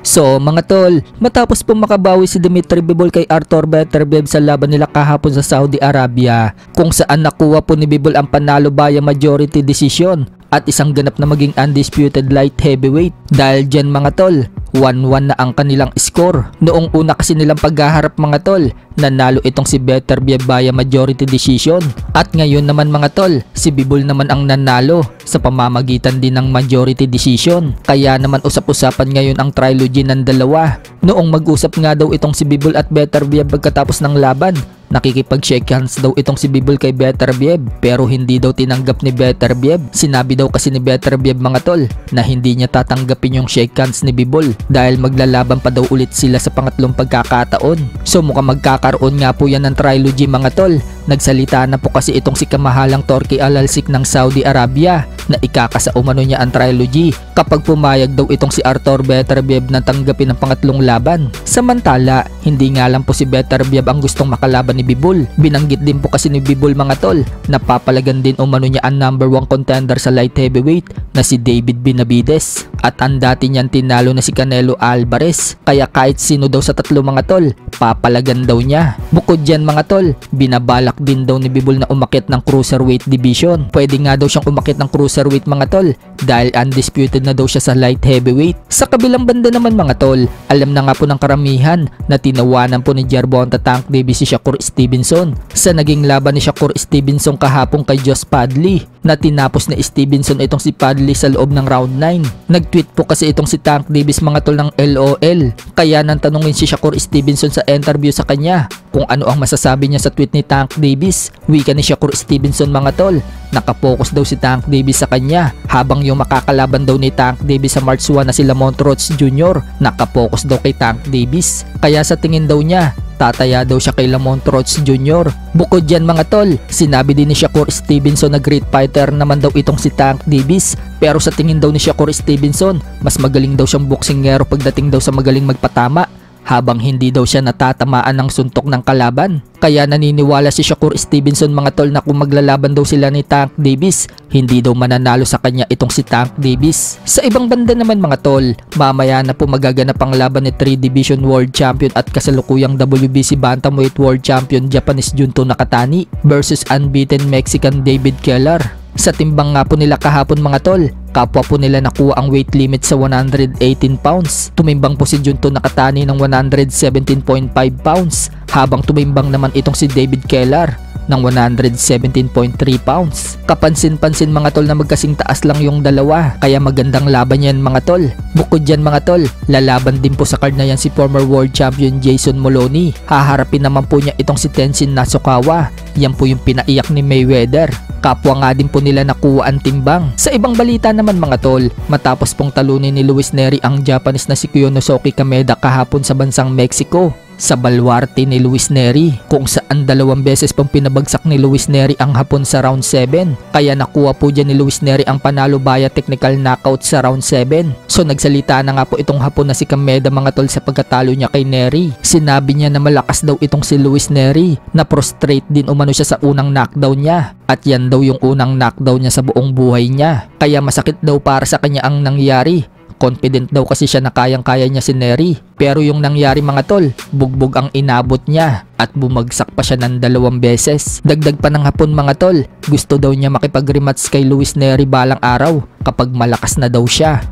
So mga tol, matapos po makabawi si Dmitry Bivol kay Artur Beterbiev sa laban nila kahapon sa Saudi Arabia, kung saan nakuha po ni Bivol ang panalo via majority decision at isang ganap na maging undisputed light heavyweight. Dahil dyan mga tol, 1-1 na ang kanilang score. Noong una kasi nilang paghaharap mga tol, nanalo itong si Beterbiev via majority decision. At ngayon naman mga tol, si Bivol naman ang nanalo sa pamamagitan din ng majority decision. Kaya naman usap-usapan ngayon ang trilogy ng dalawa. Noong mag-usap nga daw itong si Bivol at Beterbiev pagkatapos ng laban, nakikipag-shake hands daw itong si Bivol kay Beterbiev, pero hindi daw tinanggap ni Beterbiev. Sinabi daw kasi ni Beterbiev mga tol na hindi niya tatanggapin yung shake hands ni Bivol dahil maglalaban pa daw ulit sila sa pangatlong pagkakataon. So mukhang magkakaroon nga po yan ng trilogy mga tol. Nagsalita na po kasi itong si kamahalang Turki Al-Alsik ng Saudi Arabia na ikakasaumano niya ang trilogy kapag pumayag daw itong si Artur Beterbiev na tanggapin ang pangatlong laban. Samantala, hindi nga lang po si Beterbiev ang gustong makalaban ni Bivol. Binanggit din po kasi ni Bivol mga tol na papalagan din umano niya ang number 1 contender sa light heavyweight na si David Benavidez. At ang dati niyan tinalo na si Canelo Alvarez. Kaya kahit sino daw sa tatlo mga tol, papalagan daw niya. Bukod dyan mga tol, binabalak din daw ni Bivol na umakyat ng cruiserweight division. Pwede nga daw siyang umakyat ng cruiserweight mga tol dahil undisputed na daw siya sa light heavyweight. Sa kabilang banda naman mga tol, alam na nga po ng karamihan na tinawanan po ni Gervonta Tank Davis si Shakur Stevenson sa naging laban ni Shakur Stevenson kahapon kay Josh Padley na tinapos na Stevenson itong si Padley sa loob ng round 9. Nag-tweet po kasi itong si Tank Davis mga tol ng LOL, kaya nang tanungin si Shakur Stevenson sa interview sa kanya kung ano ang masasabi niya sa tweet ni Tank Davis. Wika ni Shakur Stevenson mga tol, nakapokus daw si Tank Davis sa kanya habang yung makakalaban daw ni Tank Davis sa March 1 na sila Montrose Jr. nakapokus daw kay Tank Davis, kaya sa tingin daw niya tataya daw siya kay Lamont Roach Jr. Bukod dyan mga tol, sinabi din ni Shakur Stevenson na great fighter naman daw itong si Tank Davis, pero sa tingin daw ni Shakur Stevenson, mas magaling daw siyang boksingero pagdating daw sa magaling magpatama, habang hindi daw siya natatamaan ng suntok ng kalaban. Kaya naniniwala si Shakur Stevenson mga tol na kung maglalaban daw sila ni Tank Davis, hindi daw mananalo sa kanya itong si Tank Davis. Sa ibang banda naman mga tol, mamaya na po magaganap ang laban ni 3 Division World Champion at kasalukuyang WBC Bantamweight World Champion Japanese Junto Nakatani versus unbeaten Mexican David Kellar. Sa timbang nga po nila kahapon mga tol, kapwa po nila nakuha ang weight limit sa 118 pounds. Tumimbang po si Junto Nakatani ng 117.5 pounds, habang tumimbang naman itong si David Kellar ng 117.3 pounds. Kapansin-pansin mga tol na magkasing taas lang yung dalawa, kaya magandang laban yan mga tol. Bukod dyan mga tol, lalaban din po sa card na yan si former world champion Jason Moloney. Haharapin naman po niya itong si Tenzin Nasukawa. Yan po yung pinaiyak ni Mayweather. Kapwa nga din po nila nakuha ang timbang. Sa ibang balita naman mga tol, matapos pong talunin ni Luis Nery ang Japanese na si Kiyonosuke Kameda kahapon sa bansang Mexico, sa balwarte ni Luis Nery, kung saan 2 beses pong pinabagsak ni Luis Nery ang Hapon sa round 7. Kaya nakuha po dyan ni Luis Nery ang panalo via technical knockout sa round 7. So nagsalita na nga po itong Hapon na si Kameda mga tol sa pagkatalo niya kay Nery. Sinabi niya na malakas daw itong si Luis Nery, na prostrate din umano siya sa unang knockdown niya, at yan daw yung unang knockdown niya sa buong buhay niya. Kaya masakit daw para sa kanya ang nangyari. Confident daw kasi siya na kayang-kaya niya si Nery. Pero yung nangyari mga tol, bugbog ang inabot niya at bumagsak pa siya ng 2 beses. Dagdag pa ng Hapon mga tol, gusto daw niya makipag-rematch kay Luis Nery balang araw kapag malakas na daw siya.